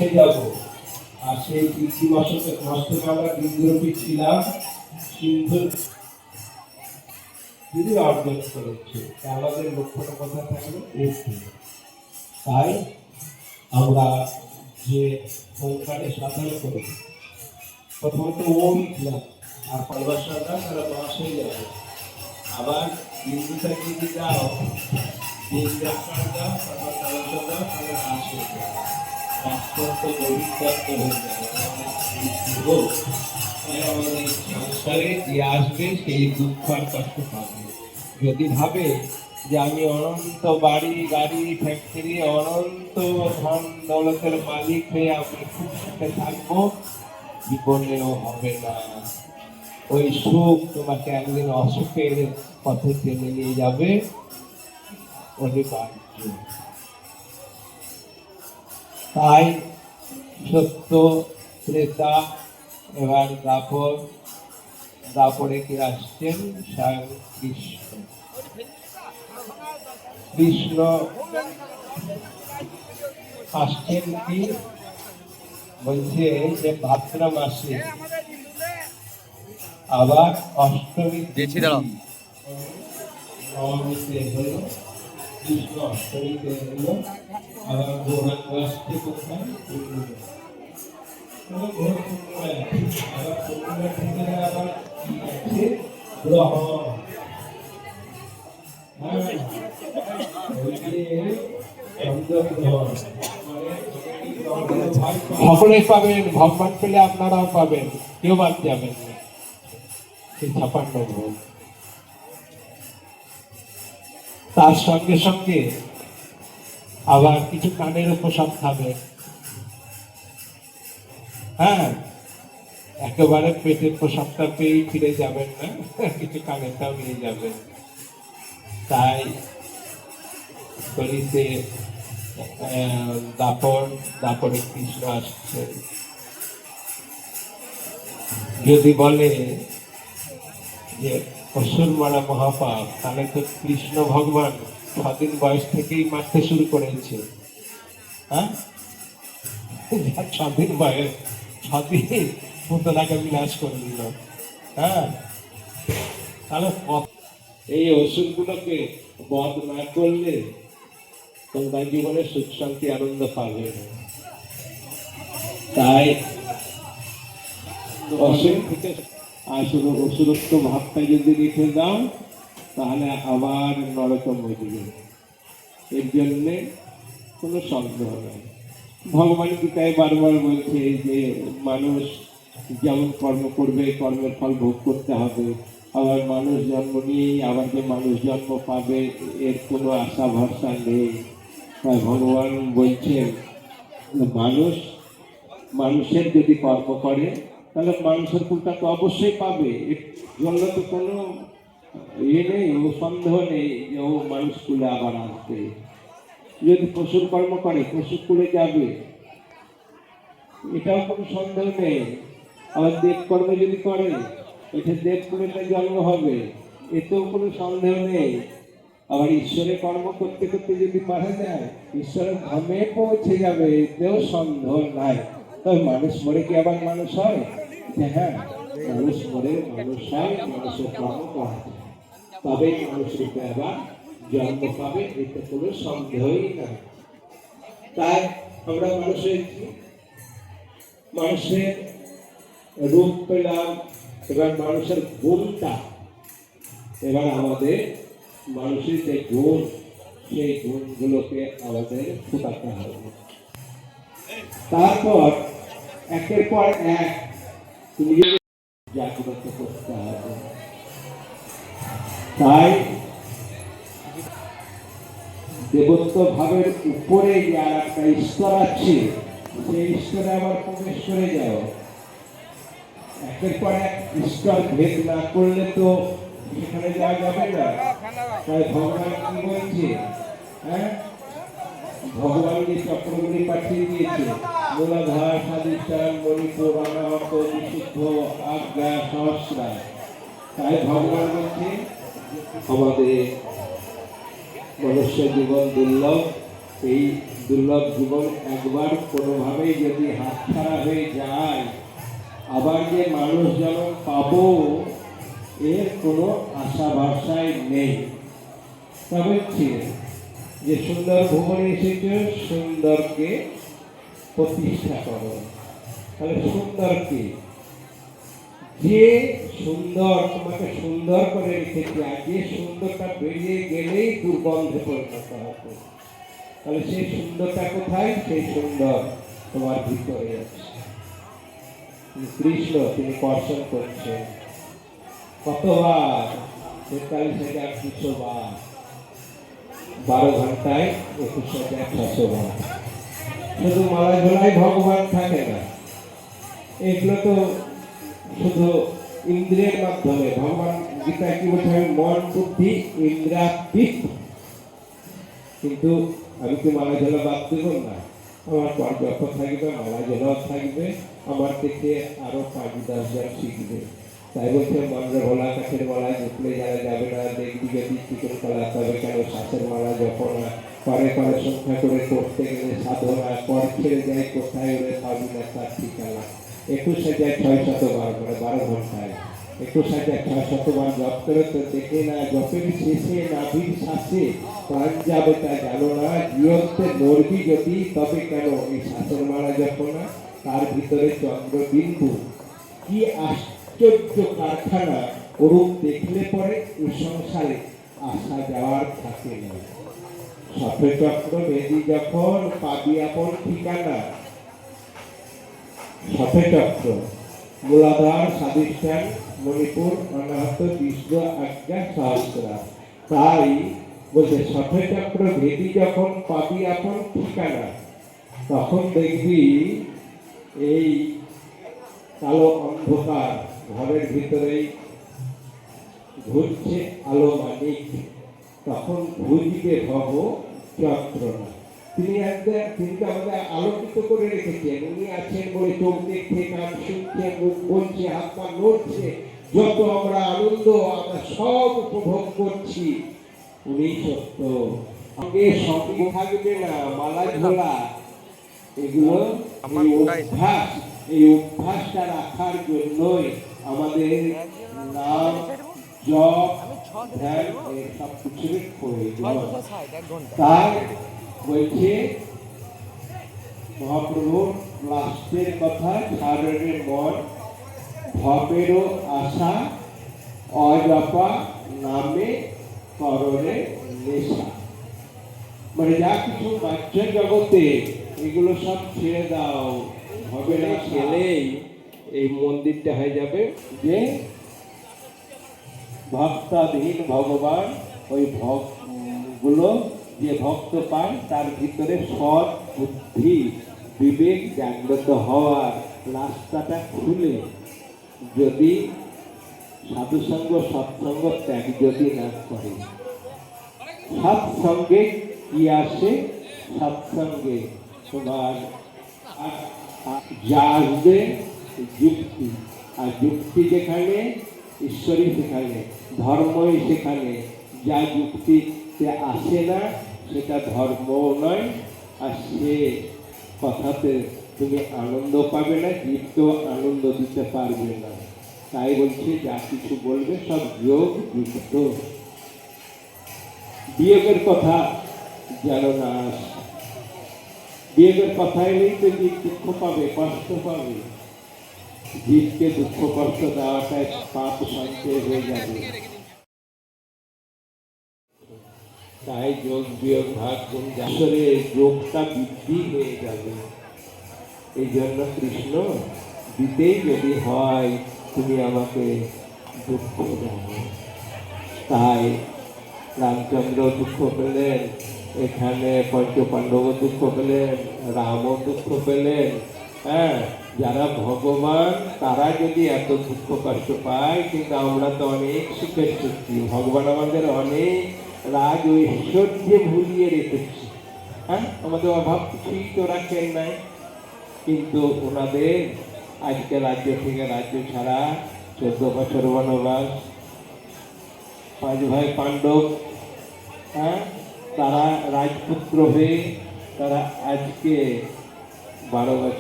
পৌঁছে যাব। আর সেই কৃষিবাসকে মস্তকে আমরা ইন্দ্রপীঠ ছিলাম, সিন্ধু যদি অর্জন করেছে, আমাদের লক্ষ্যটা কথা থাকবে এটি। তাই আমরা যে ওঙ্কারে সাধনা করি, প্রথমত ওম লিখলাম, আর পরবর্তীটা তারা বাস হয়ে যাবে। আবার বিন্দুটা যদি যাও, বিন্দাকার দাও, তারপর তালসা দাও, তাহলে বাস হয়ে যাবে। রাষ্ট্রত্ব গভীরত্ব হয়ে যাবে। আমাদের সংসারে যে আসবে সেই দুঃখ আর কষ্ট পাবে। যদি ভাবে যে আমি অনন্ত বাড়ি গাড়ি ফ্যাক্টরি অনন্ত ধন দৌলতের মালিক হয়ে আমি খুব সুখে থাকবো, জীবনেও হবে না। ওই সুখ তোমাকে একদিন অসুখের পথে টেনে নিয়ে যাবে, অনিবার্য। তাই সত্য ত্রেতা এবার দাপরে কি আসছেন স্বয়ং কৃষ্ণ। কৃষ্ণ আসছেন কি বলছে যে ভাদ্র মাসে আবার অষ্টমী নবমীতে হলো, কৃষ্ণ অষ্টমীতে হলো, আবার গৌরাঙ্গ আসছে কোথায়? সকলে পাবেন, ভগবান পেলে আপনারাও পাবেন, কেউ বাদ যাবেন না। সেই 56 ভোগ তার সঙ্গে সঙ্গে আবার কিছু কানের উপশম খাবে। হ্যাঁ, একেবারে পেটের প্রসাদটা পেয়েই ফিরে যাবেন না, কিছু কানেরটাও নিয়ে যাবেন। তাই শরীরে দাপরে কৃষ্ণ আসছে। যদি বলে যে অসুর মারা মহাপাপ, তাহলে তো কৃষ্ণ ভগবান 6 দিন বয়স থেকেই মারতে শুরু করেছে। হ্যাঁ, 6 দিন বয়স, 6 দিন পুতলাকে বিনাশ করে দিল। হ্যাঁ, তাহলে এই অসুরগুলোকে বধ না করলে তোমরা জীবনে সুখ শান্তি আনন্দ পাবে না। তাই অসুর থেকে অসুরত্ব ভাবটা যদি রেখে দাও, তাহলে আবার নরকম হয়ে যাবে। এর জন্যে কোনো সন্দেহ নেই। ভগবান গীতায় বারবার বলছে যে মানুষ যেমন কর্ম করবে, কর্মের ফল ভোগ করতে হবে। আবার মানুষ জন্ম নিয়েই আবার যে মানুষ জন্ম পাবে, এর কোনো আশা ভরসা নেই। তাই ভগবান বলছেন মানুষের যদি কর্ম করে, তাহলে মানুষের ফুলটা তো অবশ্যই পাবে। এর জন্য তো কোনো নেই, ও সন্দেহ নেই যে ও মানুষ কুলে আবার আসবে। যদি পশুর কর্ম করে, পশু কুলে যাবে, এটাও কোনো সন্দেহ নেই। আবার দেব কর্ম যদি করে, এটা দেব কুলে জন্ম হবে, এতেও কোনো সন্দেহ নেই। আবার ঈশ্বরের কর্ম করতে করতে যদি পারা যায়, ঈশ্বরের ধামে পৌঁছে যাবে, এতেও সন্দেহ নাই। তবে মানুষ মরে কি আবার মানুষ হয়? হ্যাঁ, মানুষ মরে মানুষ হয়, মানুষের কর্ম করা যায়, তবেই মানুষ রূপে আবার জন্ম পাবে, এতে কোনো সন্দেহই নাই। তাই আমরা মানুষের রূপ পেলাম, এবার মানুষের গুণটা, এবার আমাদের মানুষের যে গুণ, সেই গুণগুলোকে আমাদের ফুটাতে হবে। তারপর একের পর এক জাগ্রত করতে হবে। তাই দেবত্ব ভাবের উপরে যে আর একটা ঈশ্বর আছে, সেই ঈশ্বরে আবার প্রবেশ করে যাও। একের পর এক ঈশ্বর ভেদ না করলে তো সেখানে যাওয়া যাবে না। তাই ভগবান কি বলছে? হ্যাঁ, ভগবান যে চক্রগুলি পাঠিয়ে দিয়েছে, মূলাধার, স্বাধিষ্ঠান, মণিপুর, অনাহত, বিশুদ্ধ, আজ্ঞা, সহস্রা। তাই ভগবান বলছে আমাদের মনুষ্য জীবন দুর্লভ, এই দুর্লভ জীবন একবার কোনোভাবেই যদি হাতছাড়া হয়ে যায়, আবার যে মানুষ যেমন পাবো এর কোনো আশা ভরসাই নেই। তবে যে সুন্দর ভুবনে এসেছ, সুন্দরকে প্রতিষ্ঠা করো। তাহলে সুন্দর কি? যে সুন্দর তোমাকে সুন্দর করে রেখেছে, আর যে সুন্দরটা বেরিয়ে গেলেই দুর্গন্ধে পরিণত হবে। তাহলে সেই সুন্দরটা কোথায়? সেই সুন্দর তোমার ভিতরে আছে। কৃষ্ণ তিনি কর্ষণ করছেন কতবার? 43,200 বার, 12 ঘন্টায় 21,600 বার। শুধু মালা ঝোলায় ভগবান থাকে না, এগুলো তো শুধু ইন্দ্রিয়ের মাধ্যমে। ভগবান গীতায় কি বলছে? মন বুদ্ধি ইন্দ্রিয়াতীত। কিন্তু আমি কি মালা ঝোলা বাদ দেব না? আমার পর্যক্ষ থাকবে, মালা ঝোলাও থাকবে, আমার থেকে আরো 5-10 জন শিখবে। তাই বলছে মন্দ্র ভোলা কাঠের মালায় ঢুকলে যারা যাবে না, দেখবি যদি চিকন কলা তবে কেন শ্বাসের মালা জপনা করে করে সংখ্যা করে করতে গেলে সাধনা কর ছেড়ে যায় কোথায় ওরে পাবি না তার ঠিকানা। 21,600 বার করে 12 ঘন্টায় 21,600 বার জপ করে তো দেখে না, জপের শেষে নাভির শ্বাসে প্রাণ যাবে তা জানো না, জীবনতে নড়বি যদি তবে কেন এই শ্বাসের মালা জপনা। তার ভিতরে চন্দ্রবিন্দু, কি আশ্চর্য কারখানা! ওরূপ দেখলে পরে এই সংসারে আসা যাওয়ার থাকে না। সফে চক্র বেদি যখন পাবি আপন ঠিকানা। সফে চক্র, মূলাধার, স্বাধিষ্ঠান, মণিপুর, অনাহত, বিশ্ব, আজ্ঞা, সহস্রা। তাই বলছে সফে চক্র ভেদি যখন পাবি আপন ঠিকানা, তখন দেখবি এই কালো অন্ধকার ঘরের ভিতরেই ঘুরছে আলো মানিক। তখন খুঁজবে ভব যন্ত্রণা। তিনি কিন্তু আমাদের আলোকিত করে রেখেছেন। উনি আছেন বলে চোখ দেখছে, কান শুনছে, মুখ বলছে, হাত পা নড়ছে, যত আমরা আনন্দ আমরা সব উপভোগ করছি। উনি সত্য। সঙ্গে সঙ্গে থাকবে না মালা ঝোলা, এগুলো অভ্যাস। এই অভ্যাসটা রাখার জন্যই আমাদের নাম জপ ধ্যান সব কিছুর প্রয়োজন। তাই বলছে মহাপ্রভু লাস্টের কথা, সারের মন ভবেরও আশা, অজপা নামে কররে নেশা। মানে যা কিছু বাহ্য জগতে এগুলো সব ছেড়ে দাও। হবে না খেলেই এই মন্দিরটা হয়ে যাবে যে ভক্তাধীন ভগবান। ওই গুলো যে ভক্ত পান তার ভিতরে সৎ বুদ্ধি বিবেক জাগ্রত হওয়ার রাস্তাটা খুলে, যদি সাধুসঙ্গ সৎসঙ্গ ত্যাগ যদি না করে। সৎসঙ্গে কি আসে? সৎসঙ্গে তোমার যা আসবে যুক্তি, আর যুক্তি যেখানে ঈশ্বরই সেখানে, ধর্মই সেখানে। যা যুক্তিতে আসে না সেটা ধর্মও নয়, আর সে কথাতে তুমি আনন্দ পাবে না, জীবকেও আনন্দ দিতে পারবে না। তাই বলছি যা কিছু বলবে সব যোগ যুক্ত। বিয়োগের কথা যেন না আসে। বিয়োগের কথা এলেই তো জীব দুঃখ পাবে, কষ্ট পাবে। জীবকে দুঃখ কষ্ট দেওয়াটাই পাপ সঞ্চয় হয়ে যাবে। তাই যোগ বিয়োগ ভাগ গুণ আসলে যোগটা বৃদ্ধি হয়ে যাবে। এই জন্য কৃষ্ণ দিতেই যদি হয় তুমি আমাকে দুঃখ দাও। তাই রামচন্দ্র দুঃখ পেলেন, এখানে পঞ্চপাণ্ডব দুঃখ পেলেন, রামও দুঃখ পেলেন। হ্যাঁ, যারা ভগবান তারা যদি এত দুঃখ কষ্ট পায়, কিন্তু আমরা তো অনেক সুখের সত্যি। ভগবান আমাদের অনেক রাজ ঐশ্বর্যে ভুলিয়ে রেখেছে। হ্যাঁ, আমাদের অভাব কিছুই তো রাখেন নাই, কিন্তু ওনাদের আজকে রাজ্য থেকে রাজ্য ছাড়া 14 বছর বনবাস, 5 ভাই পাণ্ডব, হ্যাঁ, তারা রাজপুত্র হয়ে তারা আজকে 12 বছর